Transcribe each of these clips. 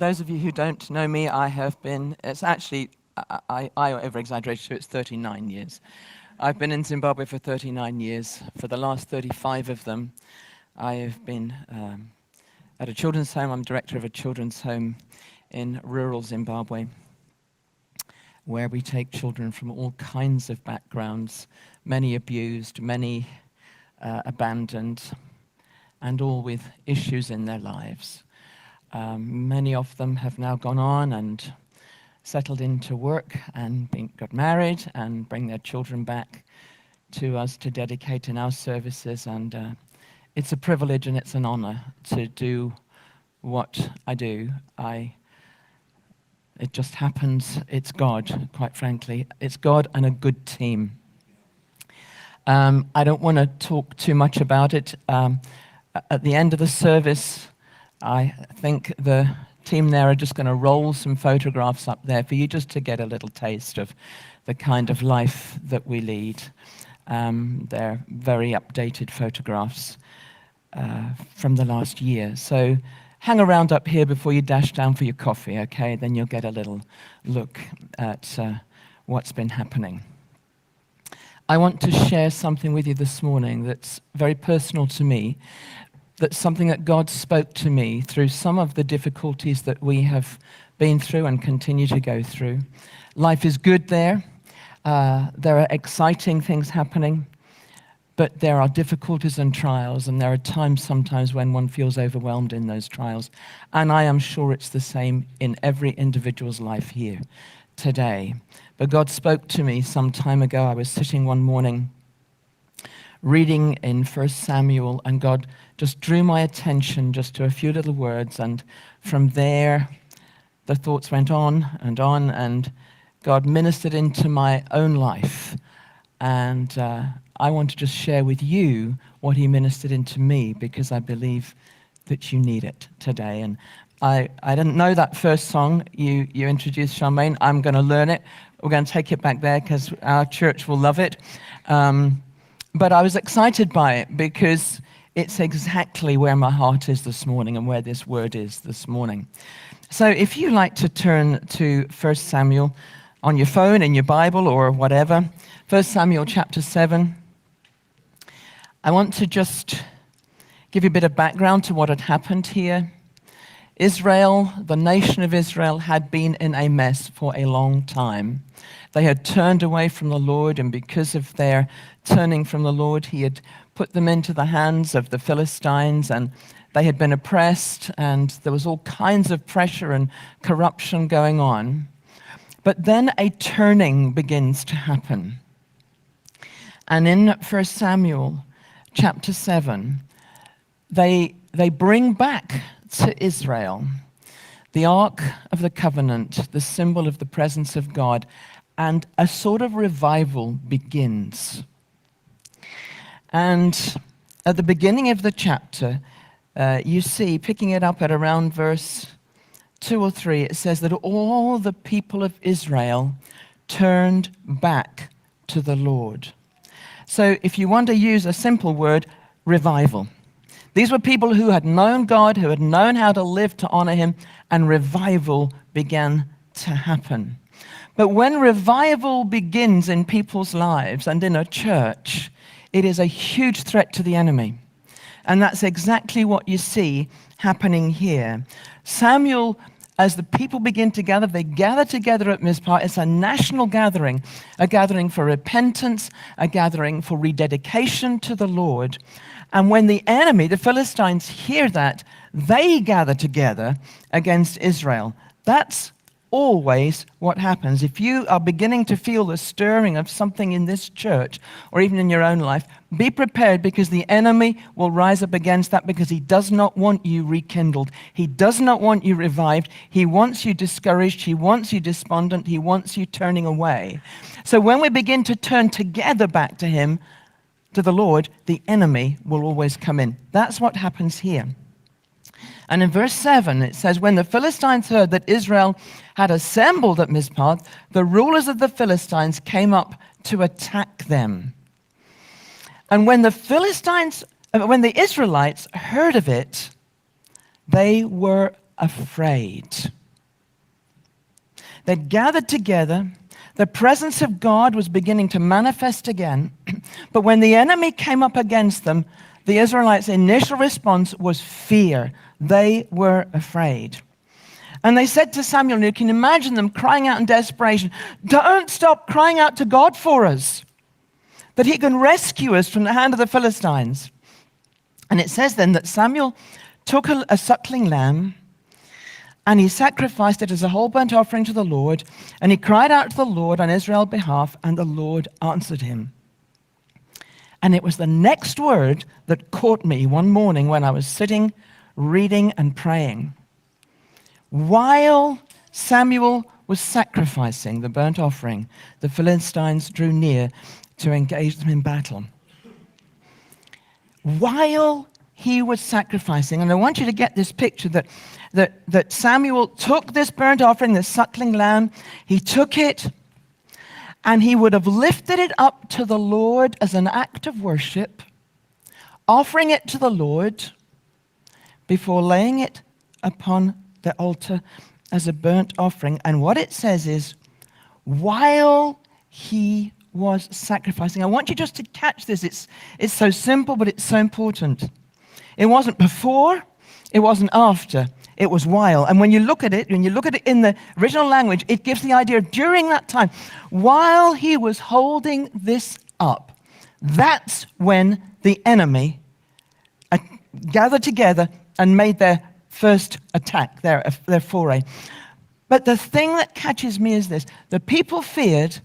those of you who don't know me, I have been, it's actually, I over-exaggerate, so it's 39 years. I've been in Zimbabwe for 39 years. For the last 35 of them, I have been at a children's home. I'm director of a children's home in rural Zimbabwe, where we take children from all kinds of backgrounds, many abused, many abandoned, and all with issues in their lives. Many of them have now gone on and settled into work and got married and bring their children back to us to dedicate in our services. And it's a privilege and it's an honor to do what I do. It just happens. It's God, quite frankly. It's God and a good team. I don't want to talk too much about it. At the end of the service, I think the team there are just going to roll some photographs up there for you just to get a little taste of the kind of life that we lead. They're very updated photographs from the last year. So hang around up here before you dash down for your coffee, okay? Then you'll get a little look at what's been happening. I want to share something with you this morning that's very personal to me. That's something that God spoke to me through some of the difficulties that we have been through and continue to go through. Life is good there. There are exciting things happening, but there are difficulties and trials, and there are times sometimes when one feels overwhelmed in those trials. And I am sure it's the same in every individual's life here today. But God spoke to me some time ago. I was sitting one morning reading in 1 Samuel, and God just drew my attention just to a few little words, and from there the thoughts went on, and God ministered into my own life. And I want to just share with you what he ministered into me, because I believe that you need it today. And I didn't know that first song you introduced, Charmaine. I'm going to learn it. We're going to take it back there because our church will love it. But I was excited by it because it's exactly where my heart is this morning and where this word is this morning. So if you like to turn to 1 Samuel on your phone, in your Bible, or whatever, 1 Samuel chapter 7, I want to just give you a bit of background to what had happened here. Israel, the nation of Israel, had been in a mess for a long time. They had turned away from the Lord, and because of their turning from the Lord, he had put them into the hands of the Philistines, and they had been oppressed, and there was all kinds of pressure and corruption going on. But then a turning begins to happen. And in 1 Samuel chapter 7, they bring back to Israel the Ark of the Covenant, the symbol of the presence of God, and a sort of revival begins. And at the beginning of the chapter, you see, picking it up at around verse 2 or 3, it says that all the people of Israel turned back to the Lord. So if you want to use a simple word, revival. These were people who had known God, who had known how to live to honor him, and revival began to happen. But when revival begins in people's lives and in a church, it is a huge threat to the enemy. And that's exactly what you see happening here. Samuel, as the people begin to gather, they gather together at Mizpah. It's a national gathering, a gathering for repentance, a gathering for rededication to the Lord. And when the enemy, the Philistines, hear that, they gather together against Israel. That's always what happens. If you are beginning to feel the stirring of something in this church or even in your own life, be prepared, because the enemy will rise up against that, because he does not want you rekindled. He does not want you revived. He wants you discouraged. He wants you despondent. He wants you turning away. So when we begin to turn together back to him, to the Lord, the enemy will always come in. That's what happens here. And in verse 7, it says, when the Philistines heard that Israel had assembled at Mizpah, the rulers of the Philistines came up to attack them. And when the Israelites heard of it, they were afraid. They'd gathered together. The presence of God was beginning to manifest again. But when the enemy came up against them, the Israelites' initial response was fear. They were afraid. And they said to Samuel, and you can imagine them crying out in desperation, "Don't stop crying out to God for us, that he can rescue us from the hand of the Philistines." And it says then that Samuel took a suckling lamb, and he sacrificed it as a whole burnt offering to the Lord, and he cried out to the Lord on Israel's behalf, and the Lord answered him. And it was the next word that caught me one morning when I was sitting, reading and praying. While Samuel was sacrificing the burnt offering, the Philistines drew near to engage them in battle. While he was sacrificing, and I want you to get this picture that Samuel took this burnt offering, this suckling lamb, he took it, and he would have lifted it up to the Lord as an act of worship, offering it to the Lord before laying it upon the altar as a burnt offering. And what it says is, while he was sacrificing. I want you just to catch this. It's so simple, but it's so important. It wasn't before, it wasn't after, it was while. And when you look at it in the original language, it gives the idea during that time, while he was holding this up, that's when the enemy gathered together and made their first attack, their foray. But the thing that catches me is this: the people feared,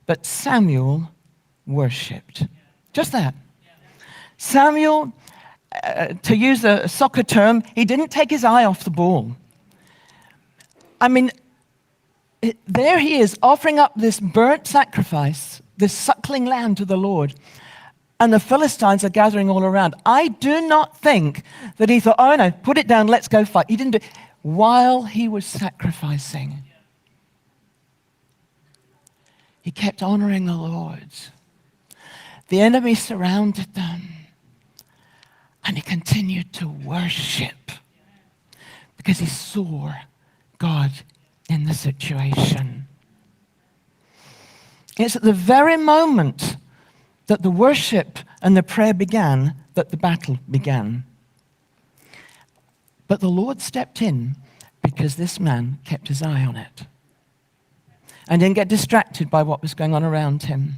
but Samuel worshipped. Just that. Samuel, to use a soccer term, he didn't take his eye off the ball. I mean, there he is offering up this burnt sacrifice, this suckling lamb to the Lord. And the Philistines are gathering all around. I do not think that he thought, "Oh no, put it down, let's go fight." He didn't do it. While he was sacrificing, he kept honoring the Lord. The enemy surrounded them, and he continued to worship because he saw God in the situation. It's at the very moment that the worship and the prayer began that the battle began. But the Lord stepped in because this man kept his eye on it and didn't get distracted by what was going on around him.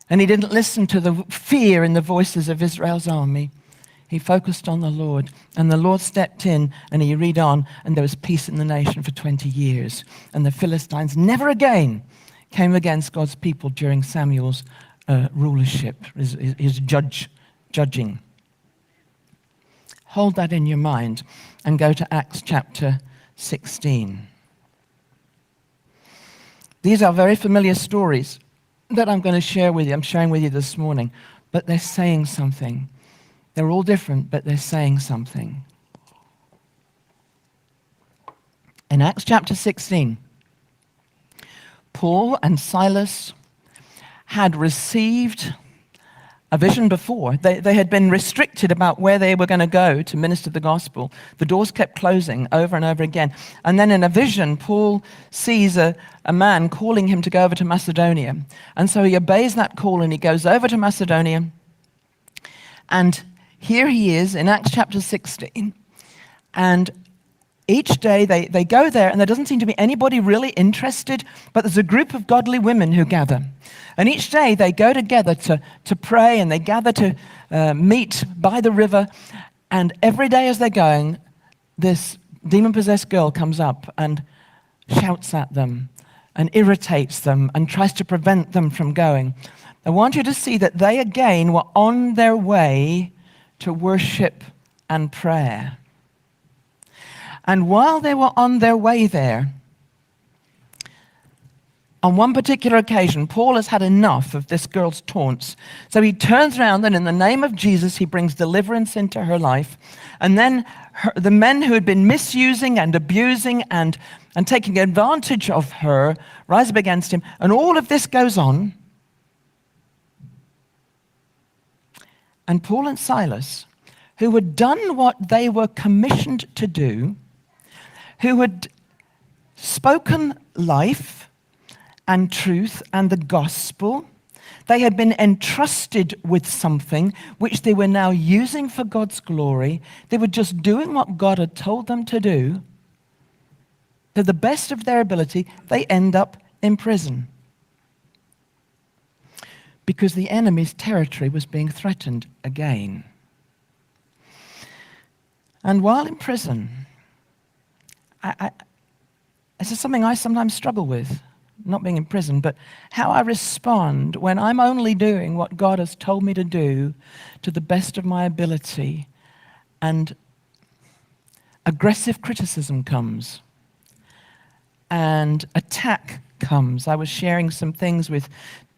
And he didn't listen to the fear in the voices of Israel's army. He focused on the Lord, and the Lord stepped in, and you read on, and there was peace in the nation for 20 years. And the Philistines never again came against God's people during Samuel's rulership, his judging. Hold that in your mind and go to Acts chapter 16. These are very familiar stories that I'm going to share with you. I'm sharing with you this morning, but they're saying something. They're all different, but they're saying something. In Acts chapter 16, Paul and Silas had received a vision before. They had been restricted about where they were going to go to minister the gospel. The doors kept closing over and over again. And then in a vision, Paul sees a man calling him to go over to Macedonia. And so he obeys that call and he goes over to Macedonia. And here he is in Acts chapter 16. And each day they go there, and there doesn't seem to be anybody really interested, but there's a group of godly women who gather. And each day they go together to pray, and they gather to meet by the river. And every day as they're going, this demon-possessed girl comes up and shouts at them and irritates them and tries to prevent them from going. I want you to see that they again were on their way to worship and prayer. And while they were on their way there, on one particular occasion, Paul has had enough of this girl's taunts. So he turns around and in the name of Jesus, he brings deliverance into her life. And then the men who had been misusing and abusing and taking advantage of her rise up against him. And all of this goes on. And Paul and Silas, who had done what they were commissioned to do, who had spoken life and truth and the gospel. They had been entrusted with something which they were now using for God's glory. They were just doing what God had told them to do. To the best of their ability, they end up in prison because the enemy's territory was being threatened again. And while in prison, this is something I sometimes struggle with, not being in prison, but how I respond when I'm only doing what God has told me to do to the best of my ability, and aggressive criticism comes and attack comes. I was sharing some things with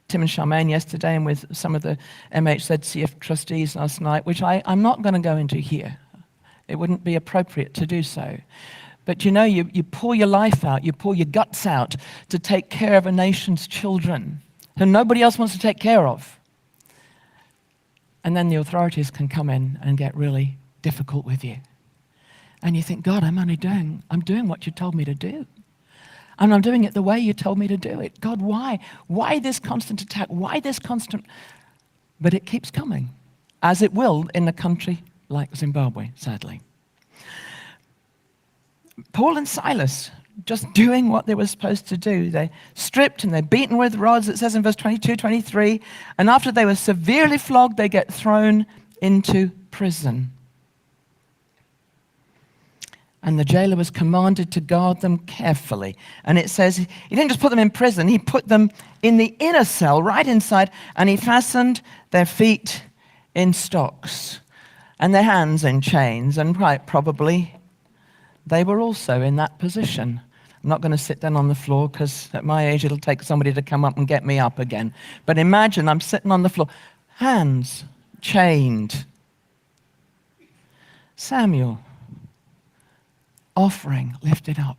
Tim and Charmaine yesterday and with some of the MHZCF trustees last night, which I'm not going to go into here. It wouldn't be appropriate to do so. But you know, you pour your life out, you pour your guts out to take care of a nation's children who nobody else wants to take care of. And then the authorities can come in and get really difficult with you. And you think, God, I'm doing what you told me to do. And I'm doing it the way you told me to do it. God, why? Why this constant attack? Why this constant? But it keeps coming, as it will in a country like Zimbabwe, sadly. Paul and Silas, just doing what they were supposed to do. They're stripped and they're beaten with rods, it says in verse 22, 23. And after they were severely flogged, they get thrown into prison. And the jailer was commanded to guard them carefully. And it says he didn't just put them in prison, he put them in the inner cell, right inside, and he fastened their feet in stocks and their hands in chains. And quite probably they were also in that position. I'm not going to sit down on the floor because at my age it'll take somebody to come up and get me up again. But imagine I'm sitting on the floor, hands chained. Samuel, offering lifted up.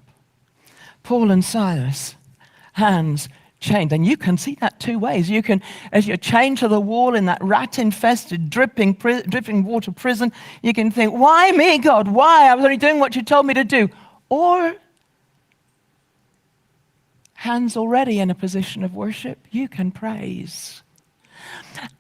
Paul and Silas, hands chained. And you can see that two ways. You can, as you're chained to the wall in that rat-infested, dripping water prison, you can think, why me, God? Why? I was only doing what you told me to do. Or, hands already in a position of worship, you can praise.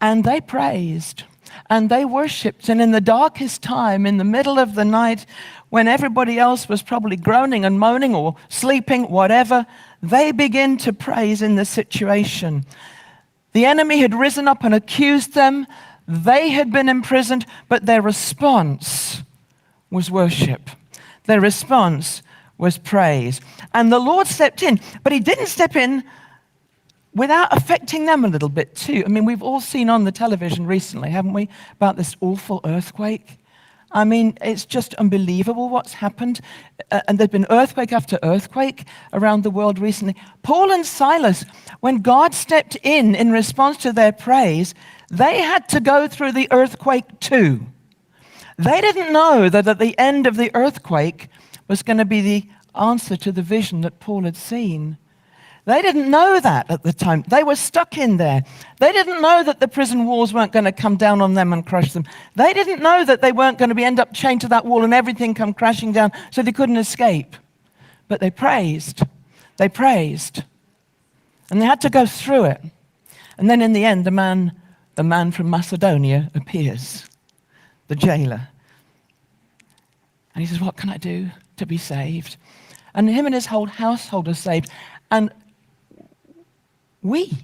And they praised. And they worshipped. And in the darkest time, in the middle of the night, when everybody else was probably groaning and moaning or sleeping, whatever, they begin to praise in the situation. The enemy had risen up and accused them. They had been imprisoned, but their response was worship. Their response was praise. And the Lord stepped in, but he didn't step in without affecting them a little bit too. I mean, we've all seen on the television recently, haven't we, about this awful earthquake? I mean, it's just unbelievable what's happened. And there's been earthquake after earthquake around the world recently. Paul and Silas, when God stepped in response to their praise, they had to go through the earthquake too. They didn't know that at the end of the earthquake was going to be the answer to the vision that Paul had seen. They didn't know that at the time. They were stuck in there. They didn't know that the prison walls weren't going to come down on them and crush them. They didn't know that they weren't going to end up chained to that wall and everything come crashing down so they couldn't escape. But they praised. They praised. And they had to go through it. And then in the end, the man from Macedonia appears, the jailer. And he says, what can I do to be saved? And him and his whole household are saved. And we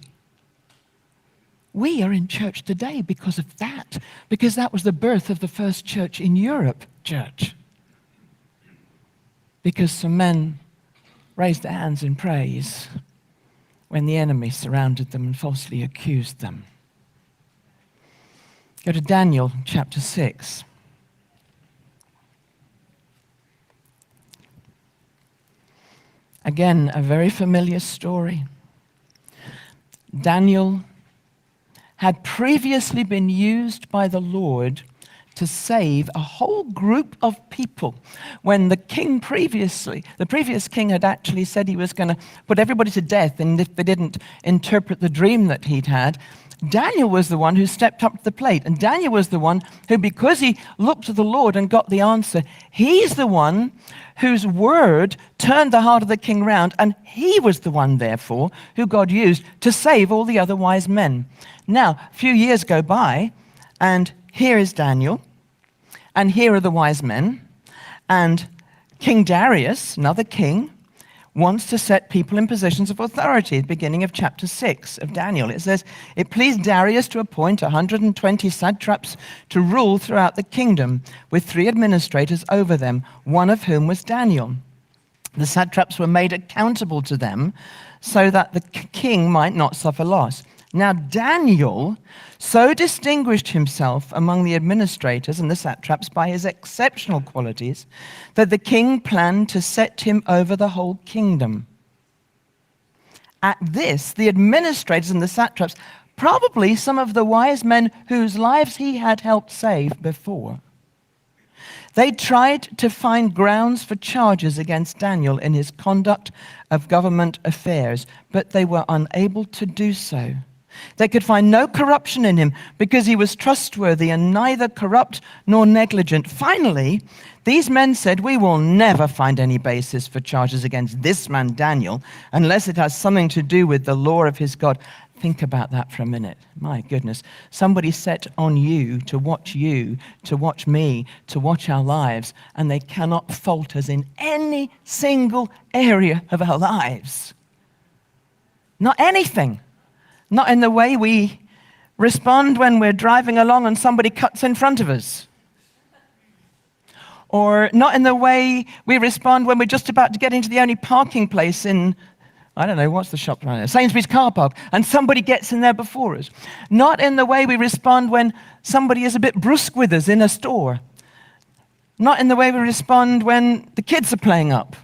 are in church today because of that, because that was the birth of the first church in Europe, church. Because some men raised their hands in praise when the enemy surrounded them and falsely accused them. Go to Daniel chapter 6. Again, a very familiar story. Daniel had previously been used by the Lord to save a whole group of people. When the previous king had actually said he was going to put everybody to death and if they didn't interpret the dream that he'd had. Daniel was the one who stepped up to the plate. And Daniel was the one who, because he looked to the Lord and got the answer, he's the one whose word turned the heart of the king round. And he was the one, therefore, who God used to save all the other wise men. Now, a few years go by, and here is Daniel, and here are the wise men, and King Darius, another king, wants to set people in positions of authority. At the beginning of chapter 6 of Daniel, it says, it pleased Darius to appoint 120 satraps to rule throughout the kingdom, with 3 administrators over them, one of whom was Daniel. The satraps were made accountable to them so that the king might not suffer loss. Now Daniel so distinguished himself among the administrators and the satraps by his exceptional qualities that the king planned to set him over the whole kingdom. At this, the administrators and the satraps, probably some of the wise men whose lives he had helped save before, they tried to find grounds for charges against Daniel in his conduct of government affairs, but they were unable to do so. They could find no corruption in him because he was trustworthy and neither corrupt nor negligent. Finally, these men said, we will never find any basis for charges against this man Daniel unless it has something to do with the law of his God. Think about that for a minute. My goodness. Somebody set on you, to watch me, to watch our lives, and they cannot fault us in any single area of our lives. Not anything. Not in the way we respond when we're driving along and somebody cuts in front of us. Or not in the way we respond when we're just about to get into the only parking place in, I don't know, what's the shop right there? Sainsbury's car park, and somebody gets in there before us. Not in the way we respond when somebody is a bit brusque with us in a store. Not in the way we respond when the kids are playing up.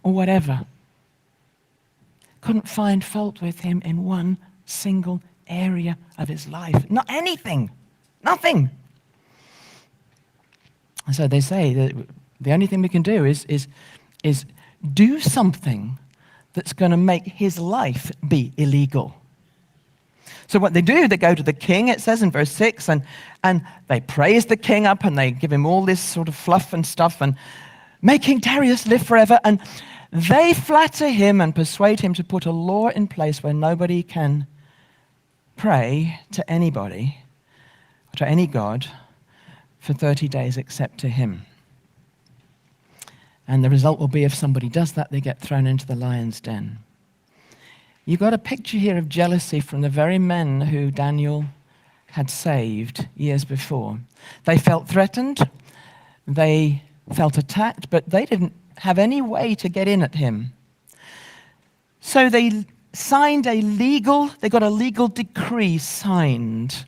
Or whatever. Couldn't find fault with him in one single area of his life. Not anything. Nothing. And so they say that the only thing we can do is do something that's going to make his life be illegal. So what they do, they go to the king, it says in verse 6, and they praise the king up and they give him all this sort of fluff and stuff and make King Darius live forever. And they flatter him and persuade him to put a law in place where nobody can pray to anybody, or to any god, for 30 days except to him. And the result will be if somebody does that, they get thrown into the lion's den. You've got a picture here of jealousy from the very men who Daniel had saved years before. They felt threatened, they felt attacked, but they didn't have any way to get in at him. So they got a legal decree signed.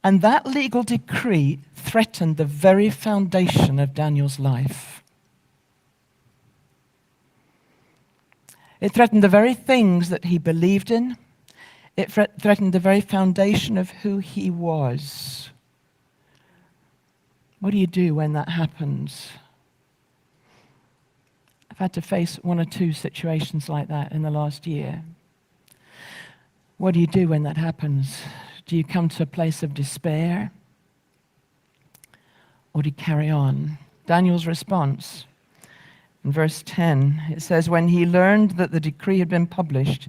And that legal decree threatened the very foundation of Daniel's life. It threatened the very things that he believed in. It threatened the very foundation of who he was. What do you do when that happens? I've had to face 1 or 2 situations like that in the last year. What do you do when that happens? Do you come to a place of despair? Or do you carry on? Daniel's response, in verse 10, it says, when he learned that the decree had been published,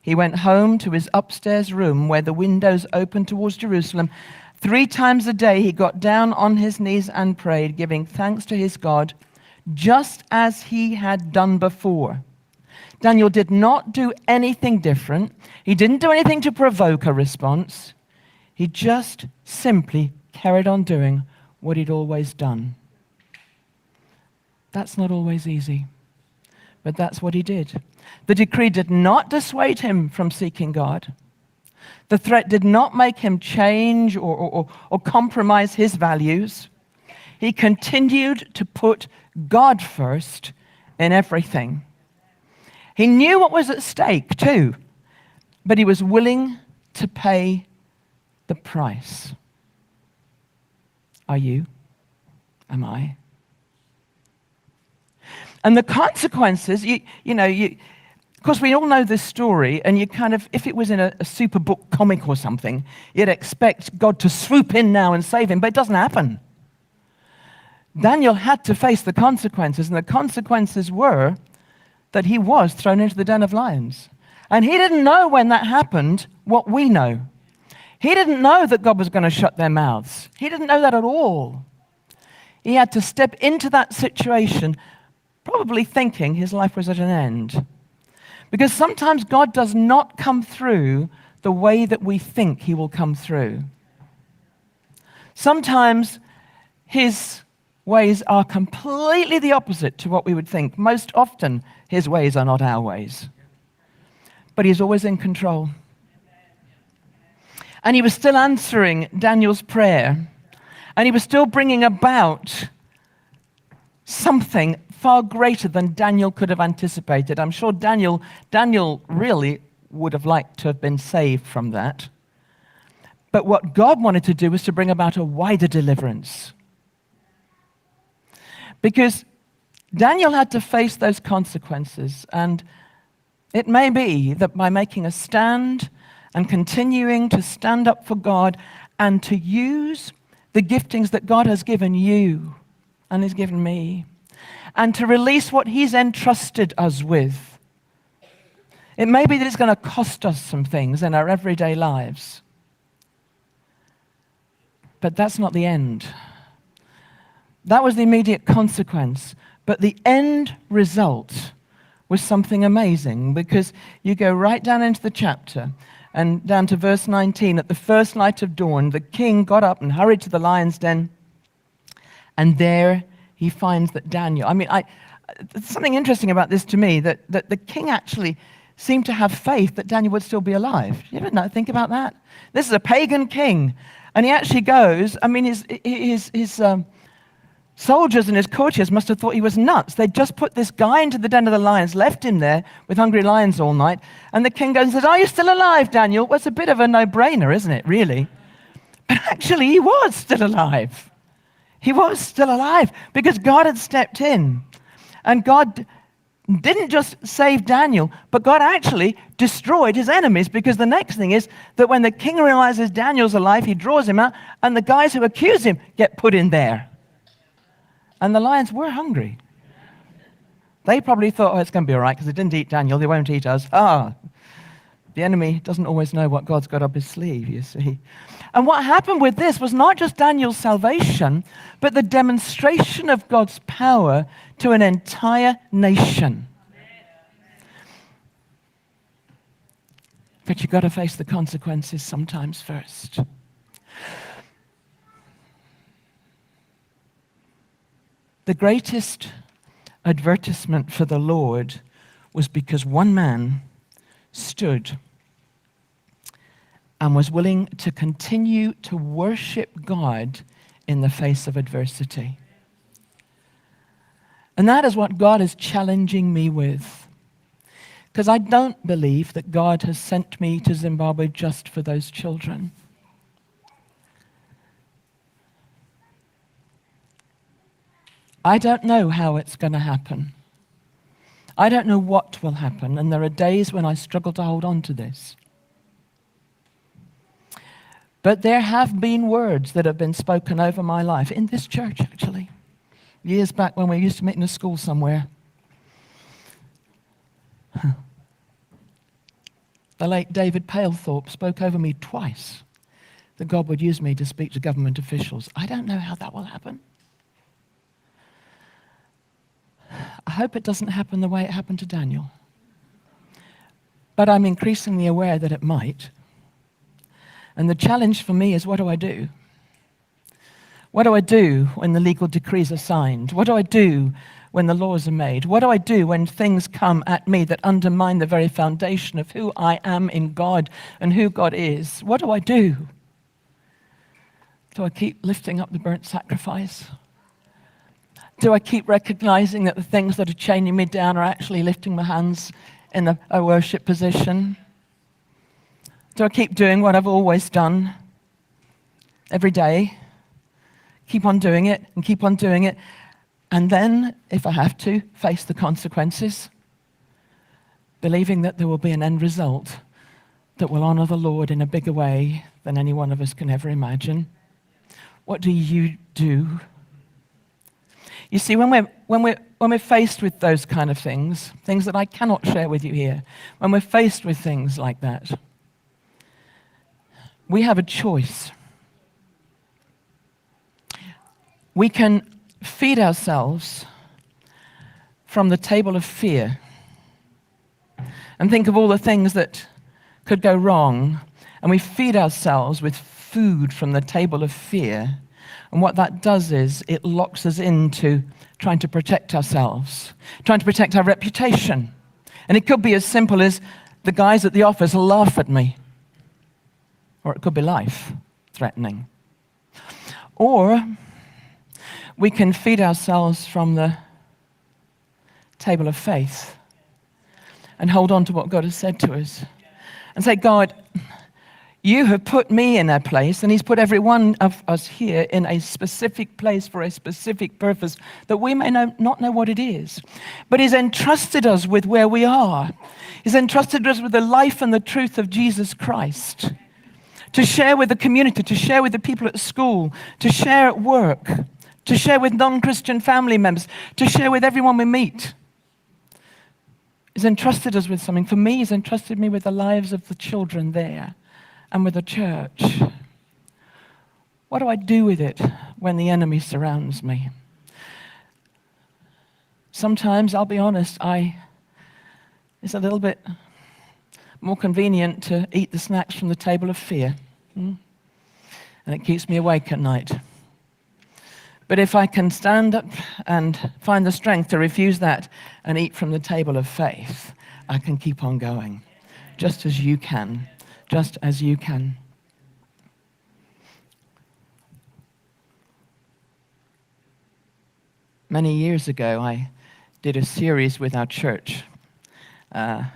he went home to his upstairs room where the windows opened towards Jerusalem. 3 times a day he got down on his knees and prayed, giving thanks to his God, just as he had done before. Daniel did not do anything different. He didn't do anything to provoke a response. He just simply carried on doing what he'd always done. That's not always easy, but that's what he did. The decree did not dissuade him from seeking God. The threat did not make him change or compromise his values. He continued to put God first in everything. He knew what was at stake too, but he was willing to pay the price. Are you? Am I? And the consequences, course, we all know this story, and you kind of, if it was in a Superbook comic or something, you'd expect God to swoop in now and save him, but it doesn't happen. Daniel had to face the consequences, and the consequences were that he was thrown into the den of lions. And he didn't know when that happened what we know. He didn't know that God was going to shut their mouths. He didn't know that at all. He had to step into that situation, probably thinking his life was at an end. Because sometimes God does not come through the way that we think he will come through. Sometimes his ways are completely the opposite to what we would think. Most often, his ways are not our ways. But he's always in control. And he was still answering Daniel's prayer. And he was still bringing about something far greater than Daniel could have anticipated. I'm sure Daniel really would have liked to have been saved from that. But what God wanted to do was to bring about a wider deliverance. Because Daniel had to face those consequences, and it may be that by making a stand and continuing to stand up for God and to use the giftings that God has given you and has given me, and to release what he's entrusted us with, it may be that it's going to cost us some things in our everyday lives. But that's not the end. That was the immediate consequence. But the end result was something amazing, because you go right down into the chapter and down to verse 19. At the first light of dawn, the king got up and hurried to the lion's den, and there he finds that Daniel, there's something interesting about this to me, that the king actually seemed to have faith that Daniel would still be alive. You ever think about that? This is a pagan king, and he actually goes, his soldiers and his courtiers must have thought he was nuts. They'd just put this guy into the den of the lions, left him there with hungry lions all night, and the king goes and says, "Are you still alive, Daniel?" Well, it's a bit of a no-brainer, isn't it, really? But actually, he was still alive. He was still alive because God had stepped in. And God didn't just save Daniel, but God actually destroyed his enemies, because the next thing is that when the king realizes Daniel's alive, he draws him out, and the guys who accuse him get put in there. And the lions were hungry. They probably thought, it's going to be all right because they didn't eat Daniel, they won't eat us. The enemy doesn't always know what God's got up his sleeve, you see. And what happened with this was not just Daniel's salvation, but the demonstration of God's power to an entire nation. But you've got to face the consequences sometimes first. The greatest advertisement for the Lord was because one man stood and was willing to continue to worship God in the face of adversity. And that is what God is challenging me with. Because I don't believe that God has sent me to Zimbabwe just for those children. I don't know how it's going to happen. I don't know what will happen, and there are days when I struggle to hold on to this. But there have been words that have been spoken over my life, in this church actually, years back when we used to meet in a school somewhere. The late David Palethorpe spoke over me twice that God would use me to speak to government officials. I don't know how that will happen. I hope it doesn't happen the way it happened to Daniel. But I'm increasingly aware that it might. And the challenge for me is, what do I do? What do I do when the legal decrees are signed? What do I do when the laws are made? What do I do when things come at me that undermine the very foundation of who I am in God and who God is? What do I do? Do I keep lifting up the burnt sacrifice? Do I keep recognizing that the things that are chaining me down are actually lifting my hands in a worship position? Do I keep doing what I've always done every day? Keep on doing it and keep on doing it. And then, if I have to, face the consequences. believing that there will be an end result that will honor the Lord in a bigger way than any one of us can ever imagine. What do you do? You see, when we're faced with those kind of things that I cannot share with you here, when we're faced with things like that, we have a choice. We can feed ourselves from the table of fear and think of all the things that could go wrong, and we feed ourselves with food from the table of fear. And what that does is it locks us into trying to protect ourselves, trying to protect our reputation. And it could be as simple as the guys at the office laugh at me. Or it could be life-threatening. Or we can feed ourselves from the table of faith and hold on to what God has said to us and say, God, you have put me in a place, and he's put every one of us here in a specific place for a specific purpose that we may not know what it is. But he's entrusted us with where we are. He's entrusted us with the life and the truth of Jesus Christ to share with the community, to share with the people at school, to share at work, to share with non-Christian family members, to share with everyone we meet. He's entrusted us with something. For me, he's entrusted me with the lives of the children there and with the church. What do I do with it when the enemy surrounds me? Sometimes, I'll be honest, it's a little bit more convenient to eat the snacks from the table of fear. And it keeps me awake at night. But if I can stand up and find the strength to refuse that and eat from the table of faith, I can keep on going, just as you can. Just as you can. Many years ago, I did a series with our church on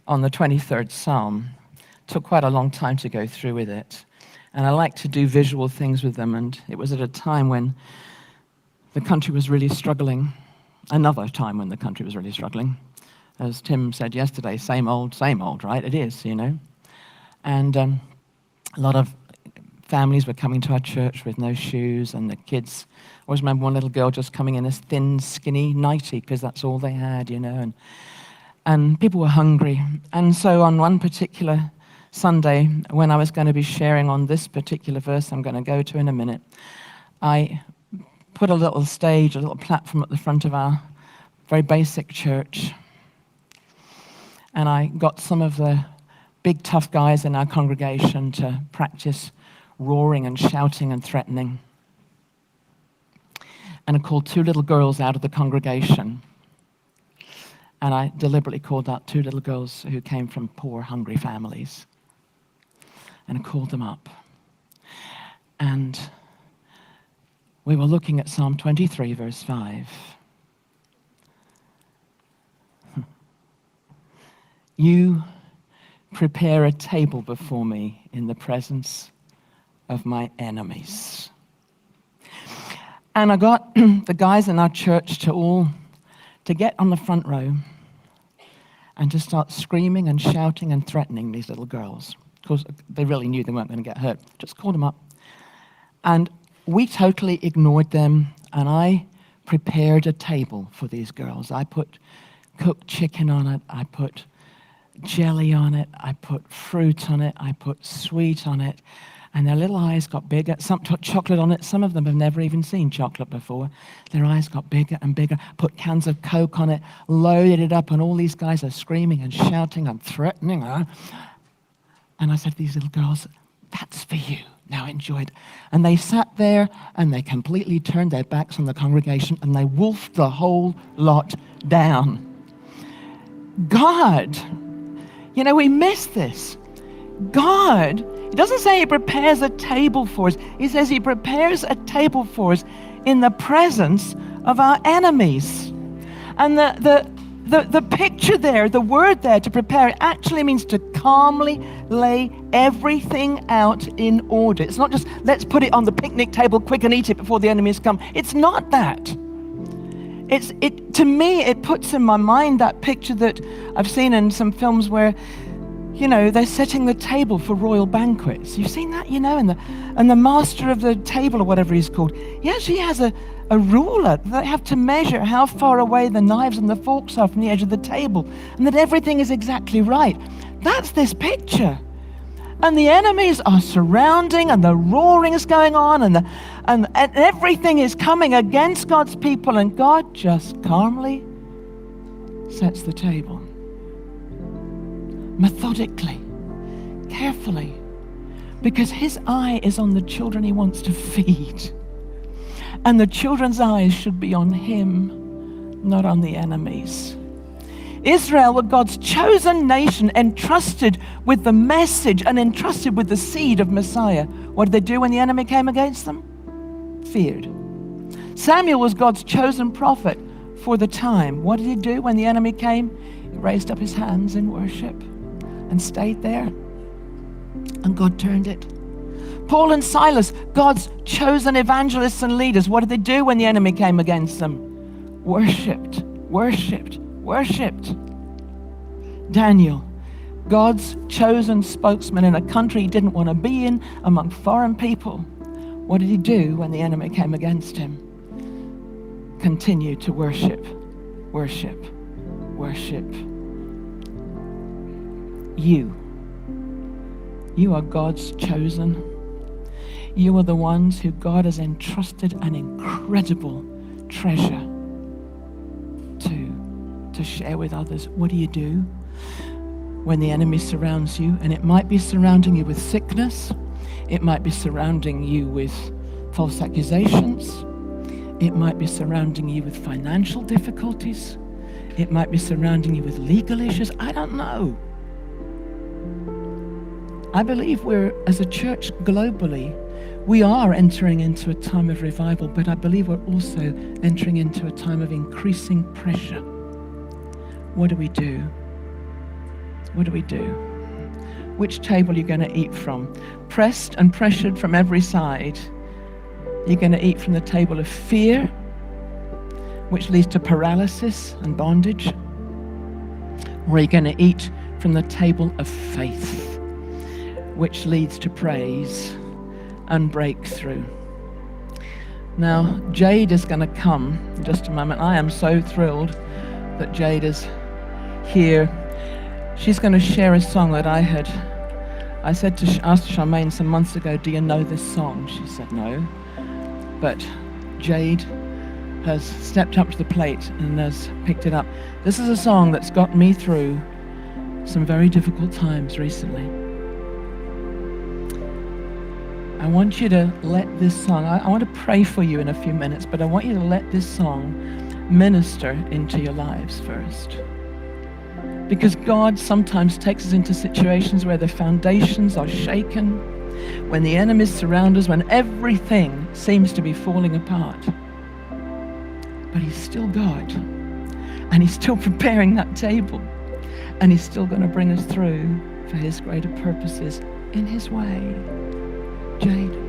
the 23rd Psalm. It took quite a long time to go through with it. And I like to do visual things with them. And it was at a time when the country was really struggling. Another time when the country was really struggling. As Tim said yesterday, same old, right? It is, you know. And a lot of families were coming to our church with no shoes, and the kids, I always remember one little girl just coming in this thin, skinny nightie, because that's all they had, you know. And people were hungry. And so on one particular Sunday, when I was going to be sharing on this particular verse I'm going to go to in a minute, I put a little stage, a little platform at the front of our very basic church. And I got some of the big tough guys in our congregation to practice roaring and shouting and threatening. And I called two little girls out of the congregation. And I deliberately called out two little girls who came from poor, hungry families. And I called them up. And we were looking at Psalm 23, verse 5. You prepare a table before me in the presence of my enemies. And I got the guys in our church to get on the front row and to start screaming and shouting and threatening these little girls. Because they really knew they weren't going to get hurt. Just called them up. And we totally ignored them, and I prepared a table for these girls. I put cooked chicken on it. I put jelly on it, I put fruit on it, I put sweet on it, and their little eyes got bigger. Some put chocolate on it. Some of them have never even seen chocolate before. Their eyes got bigger and bigger. Put cans of Coke on it, loaded it up, and all these guys are screaming and shouting and threatening. And I said to these little girls, that's for you. Now enjoy it. And they sat there and they completely turned their backs on the congregation and they wolfed the whole lot down. God, you know, we miss this. God, he doesn't say he prepares a table for us. He says he prepares a table for us in the presence of our enemies. And the picture there, the word there, to prepare, actually means to calmly lay everything out in order. It's not just, let's put it on the picnic table quick and eat it before the enemies come. It's not that. To me, it puts in my mind that picture that I've seen in some films where, they're setting the table for royal banquets. You've seen that, and the master of the table, or whatever he's called, he actually has a ruler. They have to measure how far away the knives and the forks are from the edge of the table, and that everything is exactly right. That's this picture. And the enemies are surrounding, and the roaring is going on, and everything is coming against God's people, and God just calmly sets the table. Methodically, carefully, because his eye is on the children he wants to feed. And the children's eyes should be on him, not on the enemies. Israel were God's chosen nation, entrusted with the message and entrusted with the seed of Messiah. What did they do when the enemy came against them? Feared. Samuel was God's chosen prophet for the time. What did he do when the enemy came? He raised up his hands in worship and stayed there. And God turned it. Paul and Silas, God's chosen evangelists and leaders, what did they do when the enemy came against them? Worshipped, worshipped, worshipped. Daniel, God's chosen spokesman in a country he didn't want to be in, among foreign people. What did he do when the enemy came against him? Continue to worship, worship, worship. You are God's chosen. You are the ones who God has entrusted an incredible treasure to share with others. What do you do when the enemy surrounds you? And it might be surrounding you with sickness. It might be surrounding you with false accusations. It might be surrounding you with financial difficulties. It might be surrounding you with legal issues. I don't know. I believe as a church globally, we are entering into a time of revival, but I believe we're also entering into a time of increasing pressure. What do we do? What do we do? Which table are you going to eat from? Pressed and pressured from every side. You're going to eat from the table of fear, which leads to paralysis and bondage. Or are you going to eat from the table of faith, which leads to praise and breakthrough? Now, Jade is going to come in just a moment. I am so thrilled that Jade is here. She's going to share a song that asked Charmaine some months ago, do you know this song? She said no. But Jade has stepped up to the plate and has picked it up. This is a song that's got me through some very difficult times recently. I want you to let this song, I want to pray for you in a few minutes, but I want you to let this song minister into your lives first. Because God sometimes takes us into situations where the foundations are shaken, when the enemies surround us, when everything seems to be falling apart. But He's still God, and He's still preparing that table, and He's still going to bring us through for His greater purposes in His way. Jade.